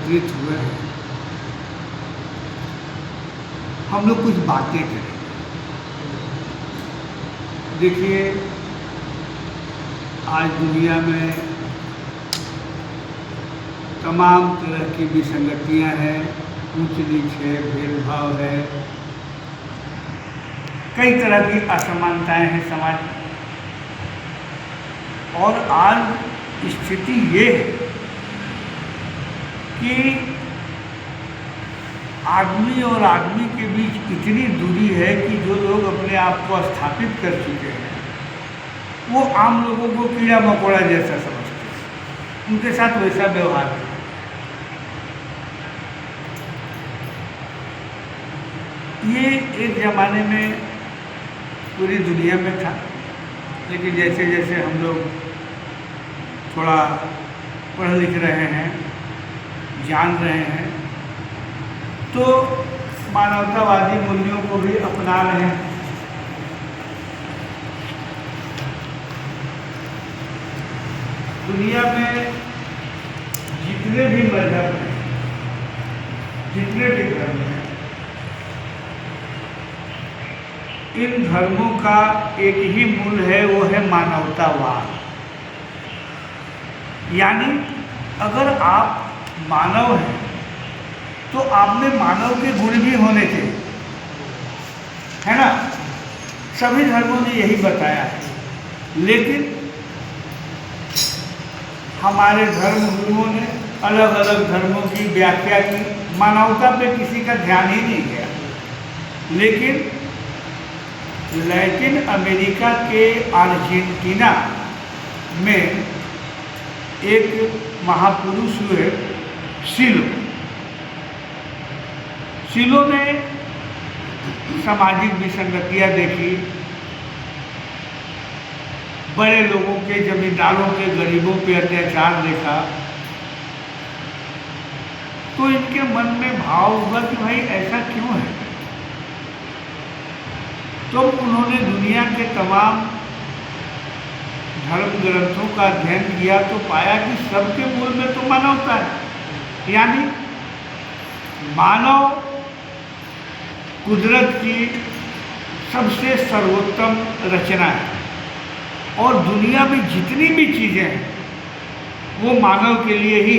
एकत्रित हुए हैं, हम लोग कुछ बातें करें। देखिए, आज दुनिया में तमाम तरह की विसंगतियां हैं, ऊंच नीच है, भेदभाव है, कई तरह की असमानताएं हैं समाज में। और आज स्थिति ये है कि आदमी और आदमी के बीच इतनी दूरी है कि जो लोग अपने आप को स्थापित कर चुके हैं वो आम लोगों को कीड़ा मकोड़ा जैसा समझते हैं, उनके साथ वैसा व्यवहार करते हैं। ये एक ज़माने में पूरी दुनिया में था, लेकिन जैसे जैसे हम लोग थोड़ा पढ़ लिख रहे हैं, जान रहे हैं, तो मानवतावादी मूल्यों को भी अपना रहे हैं। दुनिया में जितने भी मजहब हैं, जितने भी धर्म हैं, इन धर्मों का एक ही मूल है, वो है मानवतावाद। यानी अगर आप मानव हैं तो आप में मानव के गुण भी होने चाहिए, है ना। सभी धर्मों ने यही बताया है, लेकिन हमारे धर्म गुरुओं ने अलग अलग धर्मों की व्याख्या की, मानवता पे किसी का ध्यान ही नहीं गया। लेकिन लैटिन अमेरिका के अर्जेंटीना में एक महापुरुष हुए सिलो ने सामाजिक विसंगतियां देखी, बड़े लोगों के, जमींदारों के, गरीबों पे अत्याचार देखा, तो इनके मन में भाव हुआ कि भाई ऐसा क्यों है। तो उन्होंने दुनिया के तमाम धर्म ग्रंथों का अध्ययन किया तो पाया कि सबके मूल में तो मानवता है। यानी मानव कुदरत की सबसे सर्वोत्तम रचना है, और दुनिया में जितनी भी चीज़ें हैं वो मानव के लिए ही,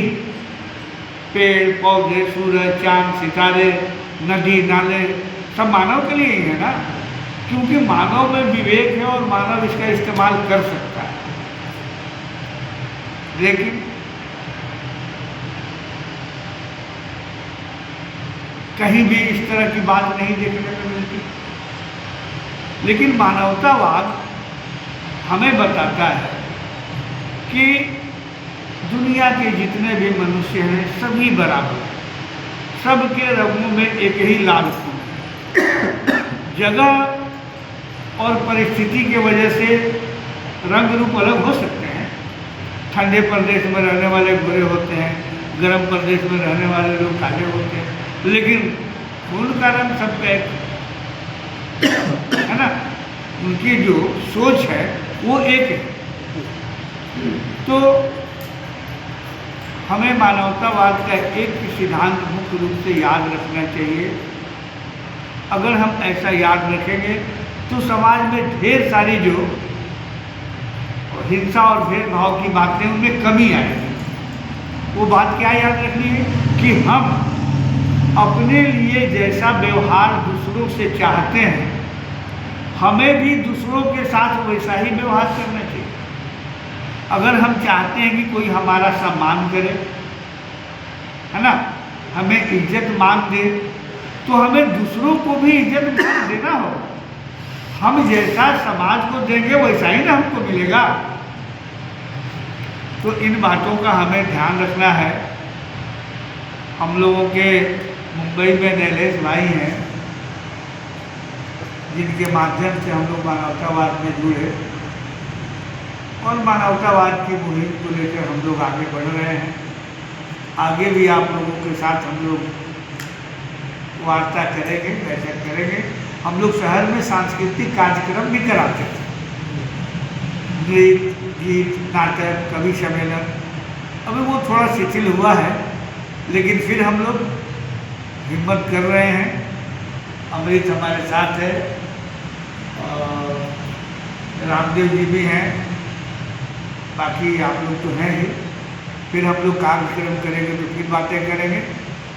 पेड़ पौधे, सूरज, चांद, सितारे, नदी नाले, सब मानव के लिए ही है ना, क्योंकि मानव में विवेक है और मानव इसका इस्तेमाल कर सकता है। लेकिन कहीं भी इस तरह की बात नहीं देखने को मिलती। लेकिन मानवतावाद हमें बताता है कि दुनिया के जितने भी मनुष्य हैं सभी बराबर हैं, सबके रंगों में एक ही लाल फूल है। जगह और परिस्थिति के वजह से रंग रूप अलग हो सकते हैं। ठंडे प्रदेश में रहने वाले गोरे होते हैं, गर्म प्रदेश में रहने वाले लोग काले होते हैं, लेकिन फूल का रंग सबका एक है ना, उनकी जो सोच है वो एक है। तो हमें मानवतावाद का एक सिद्धांत मुख्य रूप से याद रखना चाहिए। अगर हम ऐसा याद रखेंगे तो समाज में ढेर सारी जो हिंसा और भेदभाव की बातें उनमें कमी आएगी। वो बात क्या याद रखनी है कि हम अपने लिए जैसा व्यवहार दूसरों से चाहते हैं, हमें भी दूसरों के साथ वैसा ही व्यवहार करना चाहिए। अगर हम चाहते हैं कि कोई हमारा सम्मान करे, है ना, हमें इज्जत मान दे, तो हमें दूसरों को भी इज्जत मान देना होगा। हम जैसा समाज को देंगे वैसा ही ना हमको मिलेगा। तो इन बातों का हमें ध्यान रखना है। हम लोगों के मुंबई में नैलेश भाई हैं, जिनके माध्यम से हम लोग मानवतावाद में जुड़े और मानवतावाद की मुहिम को लेकर हम लोग आगे बढ़ रहे हैं। आगे भी आप लोगों के साथ हम लोग वार्ता करेंगे, बैठक करेंगे। हम लोग शहर में सांस्कृतिक कार्यक्रम भी कराते थे, नृत्य, गीत, नाटक, कवि सम्मेलन। अभी वो थोड़ा शिथिल हुआ है, लेकिन फिर हम लोग हिम्मत कर रहे हैं। अमृत हमारे साथ है और रामदेव जी भी हैं, बाकी आप लोग तो हैं ही। फिर हम लोग कार्यक्रम करेंगे तो फिर बातें करेंगे।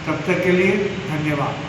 तब तक के लिए धन्यवाद।